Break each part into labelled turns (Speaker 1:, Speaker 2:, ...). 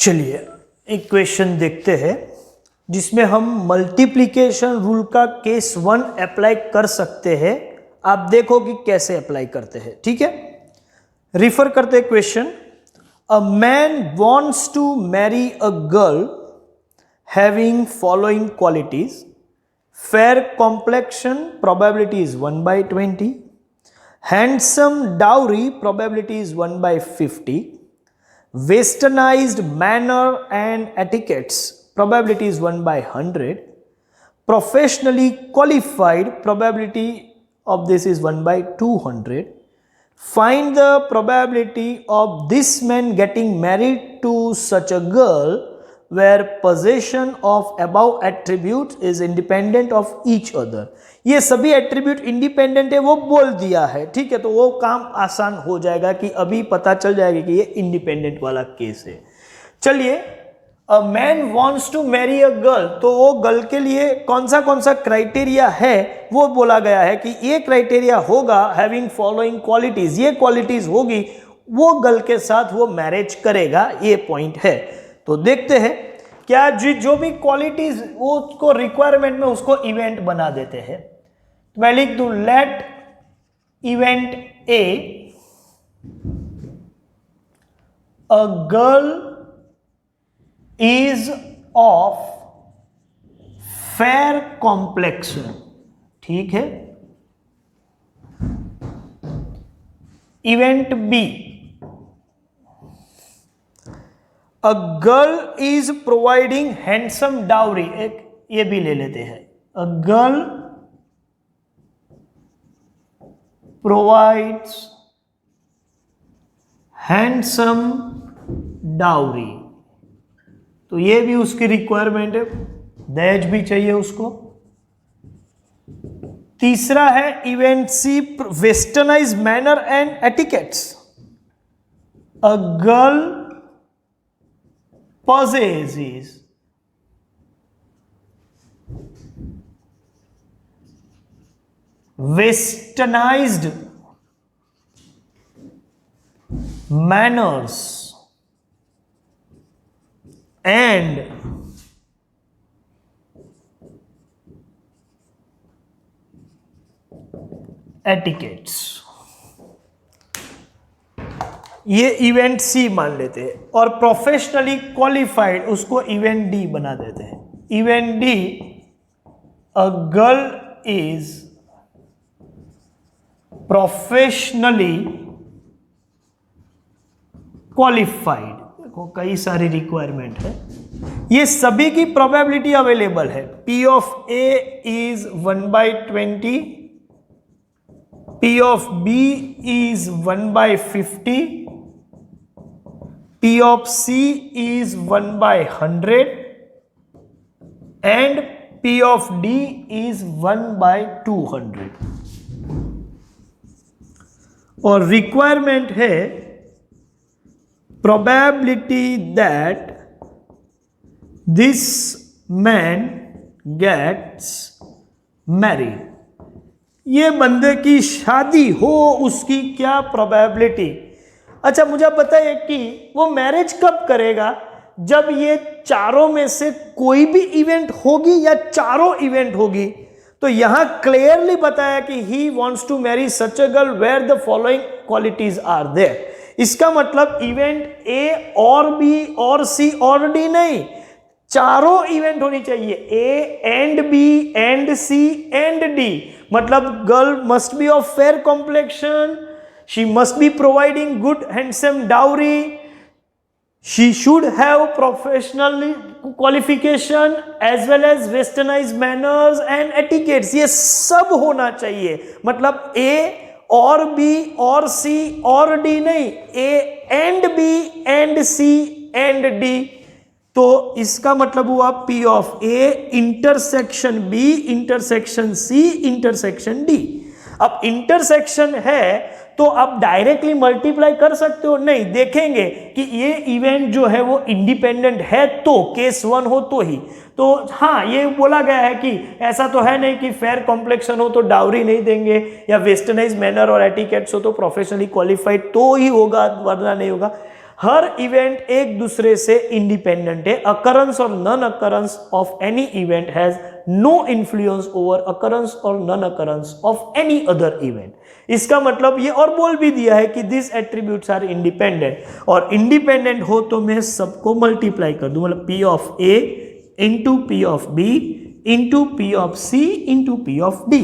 Speaker 1: चलिए एक क्वेश्चन देखते हैं जिसमें हम मल्टीप्लिकेशन रूल का केस 1 अप्लाई कर सकते हैं। आप देखो कि कैसे अप्लाई करते हैं, ठीक है। रिफर करते हैं question. A man wants to marry a girl having following qualities: fair complexion, probability is 1/20, handsome dowry, probability is 1/50, westernized manner and etiquettes, probability is 1/100, professionally qualified, probability of this is 1/200. Find the probability of this man getting married to such a girl where possession of above attributes is independent of each other. ये सभी attribute independent है वो बोल दिया है, ठीक है। तो वो काम आसान हो जाएगा कि अभी पता चल जाएगा कि ये इंडिपेंडेंट वाला केस है। चलिए, a man wants to marry a girl, तो वो गर्ल के लिए कौन सा क्राइटेरिया है वो बोला गया है कि ये क्राइटेरिया होगा, हैविंग फॉलोइंग क्वालिटीज, ये क्वालिटीज होगी, वो गर्ल के साथ वो मैरिज करेगा, ये पॉइंट है। तो देखते हैं क्या जो भी क्वालिटीज वो उसको रिक्वायरमेंट में उसको इवेंट बना देते हैं। तो मैं लिख दूं let event A, a girl is of fair complexion, ठीक है। Event B, a girl is providing handsome dowry, एक ये भी ले लेते हैं। A girl provides handsome dowry, तो ये भी उसकी रिक्वायरमेंट है, दहेज भी चाहिए उसको। तीसरा है event C, westernize manner and etiquettes, a girl possesses westernized manners and etiquettes, ये इवेंट सी मान लेते हैं। और प्रोफेशनली क्वालिफाइड उसको इवेंट डी बना देते हैं। Event D, a girl is professionally qualified, देखो कई सारी रिक्वायरमेंट है, ये सभी की प्रोबेबिलिटी अवेलेबल है। P of A is 1/20, P of B is 1/50, P of C is 1/100 and P of D is 1/200। और रिक्वायरमेंट है probability that this man gets married, ये बंदे की शादी हो उसकी क्या प्रोबेबिलिटी। अच्छा, मुझे पता है कि वो मैरिज कब करेगा, जब ये चारों में से कोई भी इवेंट होगी या चारों इवेंट होगी। तो यहां क्लियरली बताया कि he wants to marry such a girl where the following qualities are there. इसका मतलब इवेंट ए और बी और सी और डी नहीं, चारों इवेंट होनी चाहिए, A and B and C and D. मतलब girl must be of fair complexion, she must be providing good handsome dowry, she should have professional qualification as well as westernized manners and etiquettes, ये सब होना चाहिए। मतलब A और B और C और D नहीं, A and B and C and D। तो इसका मतलब हुआ P of A intersection B intersection C intersection D। अब इंटरसेक्शन है तो आप डायरेक्टली मल्टीप्लाई कर सकते हो, नहीं, देखेंगे कि ये इवेंट जो है वो इंडिपेंडेंट है तो केस 1 हो तो ही। तो हाँ, ये बोला गया है कि ऐसा तो है नहीं कि फेयर कॉम्प्लेक्शन हो तो डाउरी नहीं देंगे, या वेस्टर्नाइज मैनर और एटिकेट्स हो तो प्रोफेशनली क्वालिफाइड तो ही होगा, वरना नहीं होगा। हर इवेंट एक दूसरे से इंडिपेंडेंट है. अकरेंस और non occurrence of any event has no influence over occurrence और non occurrence of any other event. इसका मतलब ये और बोल भी दिया है कि दिस एट्रीब्यूट्स आर इंडिपेंडेंट, और इंडिपेंडेंट हो तो मैं सबको मल्टीप्लाई कर दूं, मतलब P of A into P of B into P of C into P of D.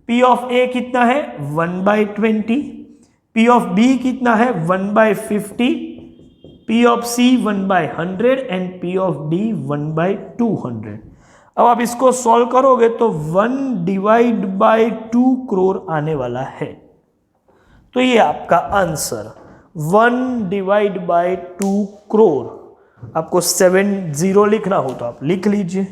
Speaker 1: P of A कितना है 1/20, P ऑफ B कितना है 1/50, P of C 1/100 and P of D 1/200. अब आप इसको सॉल्व करोगे तो 1/2 करोड़ आने वाला है. तो ये आपका आंसर 1/2 करोड़. आपको 70 लिखना हो तो आप लिख लीजिए.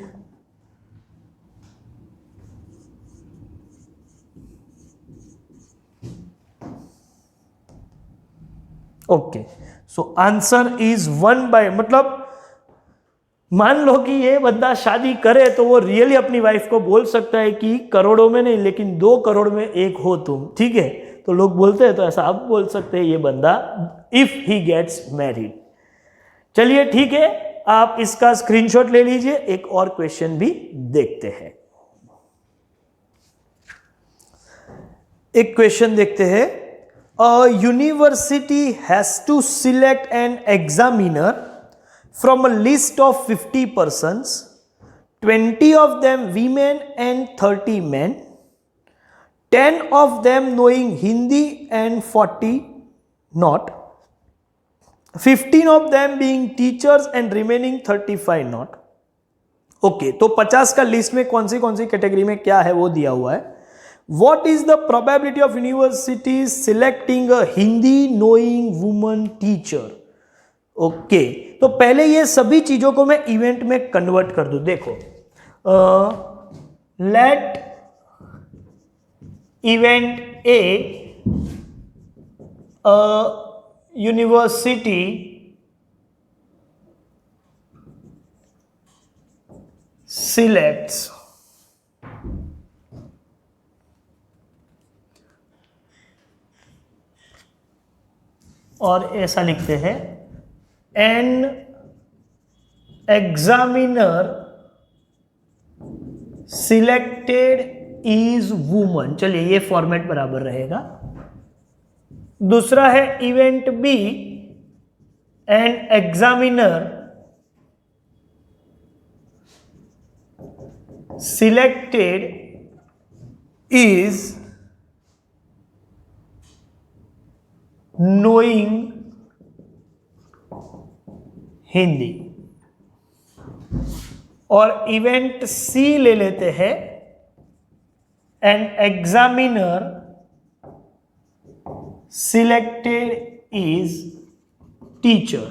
Speaker 1: ओके, सो आंसर इज 1 मतलब मान लो कि ये बंदा शादी करे तो वो रियली अपनी वाइफ को बोल सकता है कि करोड़ों में नहीं लेकिन 2 करोड़ में एक हो तुम, ठीक है. तो लोग बोलते हैं तो ऐसा आप बोल सकते हैं ये बंदा इफ ही गेट्स मैरिड. चलिए ठीक है, आप इसका स्क्रीनशॉट ले लीजिए. एक और क्वेश्चन भी देखते हैं. एक क्वेश्चन देखते हैं. A university has to select an examiner from a list of 50 persons, 20 of them women and 30 men, 10 of them knowing Hindi and 40 not, 15 of them being teachers and remaining 35 not. Okay, तो 50 का list में कौन सी category में क्या है वो दिया हुआ है. What is the probability of universities selecting a Hindi knowing woman teacher? Okay, तो पहले ये सभी चीजों को मैं इवेंट में कन्वर्ट कर दूं. देखो, let event A university selects और ऐसा लिखते हैं an examiner selected is woman. चलिए ये फॉर्मेट बराबर रहेगा. दूसरा है event B, an examiner selected is knowing Hindi. और इवेंट सी ले लेते हैं, an examiner selected is teacher.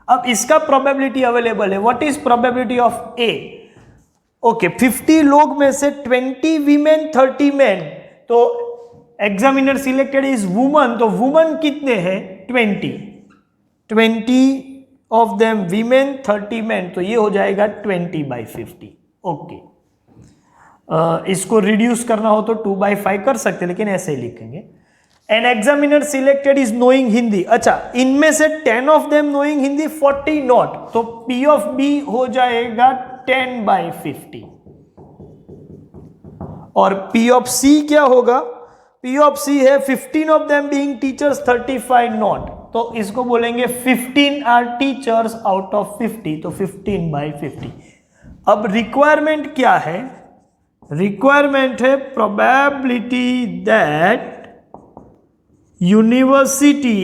Speaker 1: अब इसका प्रोबेबिलिटी अवेलेबल है. What is probability of A? Okay, 50 लोग में से 20 वीमेन 30 मैन, तो एग्जामिनर सिलेक्टेड इज वुमन, तो वुमन कितने हैं 20 ऑफ देम वीमेन 30 मैन, तो ये हो जाएगा 20/50. ओके, इसको रिड्यूस करना हो तो 2/5 कर सकते, लेकिन ऐसे ही लिखेंगे. An examiner selected is knowing Hindi. अच्छा, इनमें से 10 of them knowing Hindi, 40 not, तो P ऑफ B हो जाएगा 10/50. और P ऑफ C क्या होगा? P ऑफ C है 15 of them being teachers, 35 not, तो इसको बोलेंगे 15 आर टीचर्स आउट ऑफ 50, तो 15/50. अब रिक्वायरमेंट क्या है? रिक्वायरमेंट है probability that university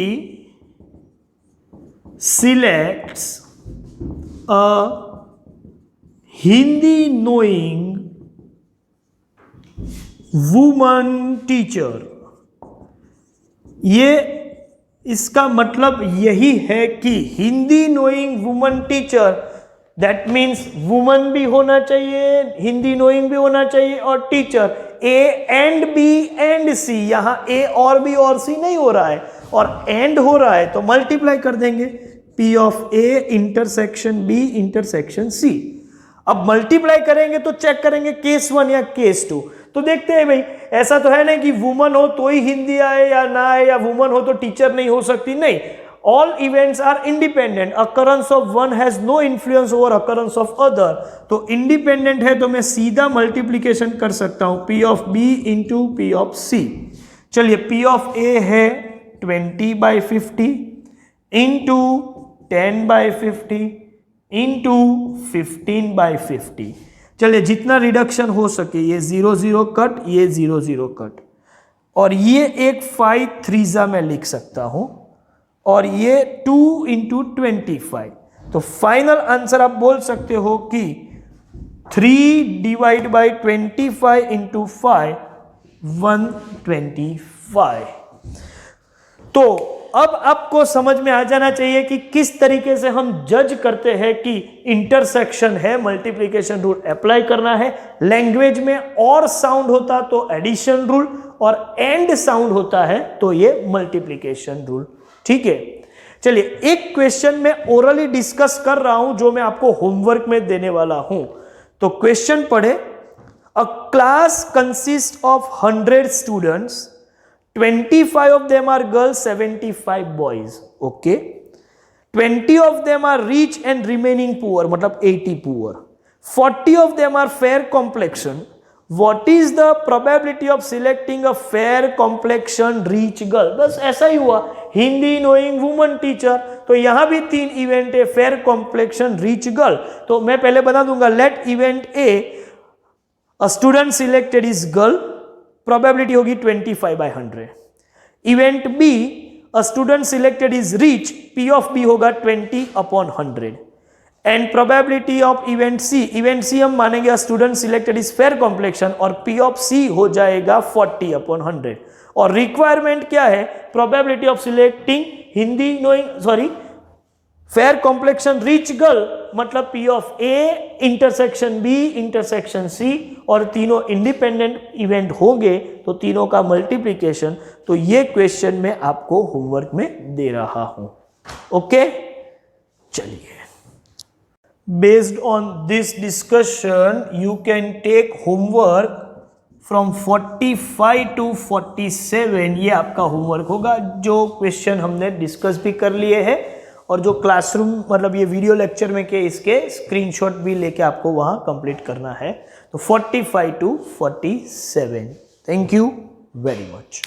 Speaker 1: selects a Hindi knowing woman teacher. ये इसका मतलब यही है कि Hindi knowing woman teacher, that means woman भी होना चाहिए, हिंदी नोइंग भी होना चाहिए, और teacher A and B and C. यहां ए और बी और सी नहीं हो रहा है, और एंड हो रहा है, तो मल्टीप्लाई कर देंगे P of A intersection B intersection C. अब मल्टीप्लाई करेंगे तो चेक करेंगे केस 1 या केस 2. तो देखते हैं भाई, ऐसा तो है नहीं कि वुमन हो तो ही हिंदी आए या ना आए, या वुमन हो तो टीचर नहीं हो सकती, नहीं. All events are independent, occurrence of one has no influence over occurrence of other, तो इंडिपेंडेंट है तो मैं सीधा मल्टीप्लीकेशन कर सकता हूं P of B into P of C। चलिए P ऑफ A है 20/50 इंटू 10/50 इंटू 15/50। चलिए जितना रिडक्शन हो सके, ये 0 0 कट, ये 0 0 कट, और ये एक 5 3 मैं लिख सकता हूं, और ये 2 इंटू 25। तो फाइनल आंसर आप बोल सकते हो कि 3/25 इंटू 5 125। तो अब आपको समझ में आ जाना चाहिए कि किस तरीके से हम जज करते हैं कि इंटरसेक्शन है, मल्टीप्लिकेशन रूल अप्लाई करना है। लैंग्वेज में और साउंड होता तो एडिशन रूल, और एंड साउंड होता है तो ये मल्टीप्लिकेशन रूल। ठीक है, चलिए एक क्वेश्चन में ओरली डिस्कस कर रहा हूं जो मैं आपको होमवर्क में देने वाला हूं। तो क्वेश्चन पढ़े, अ class consist of 100 students, 25 of them are girls, 75 boys. Okay, 20 of them are rich and remaining poor, मतलब 80 poor. 40 of them are fair complexion. What is the probability of selecting a fair complexion rich girl? बस ऐसा ही हुआ, Hindi knowing woman teacher, तो यहां भी 3 event है, fair complexion rich girl. तो मैं पहले बता दूंगा, let event A, a student selected is girl, probability होगी 25/100। Event B, a student selected is rich, P of B होगा 20/100। And probability of event C, event C हम मानेंगे student selected is fair complexion, और P of C हो जाएगा 40/100। और requirement क्या है, probability of selecting Hindi knowing sorry fair complexion rich girl, मतलब P of A intersection B intersection C, और तीनों इंडिपेंडेंट इवेंट होंगे तो तीनों का मल्टीप्लिकेशन। तो ये क्वेश्चन मैं आपको होमवर्क में दे रहा हूं। ओके, चलिए based on this discussion you can take homework from 45 to 47। ये आपका होमवर्क होगा, जो क्वेश्चन हमने डिस्कस भी कर लिए हैं, और जो क्लासरूम मतलब ये वीडियो लेक्चर में के इसके स्क्रीनशॉट भी लेके आपको वहां कंप्लीट करना है। तो 45 to 47। Thank you very much.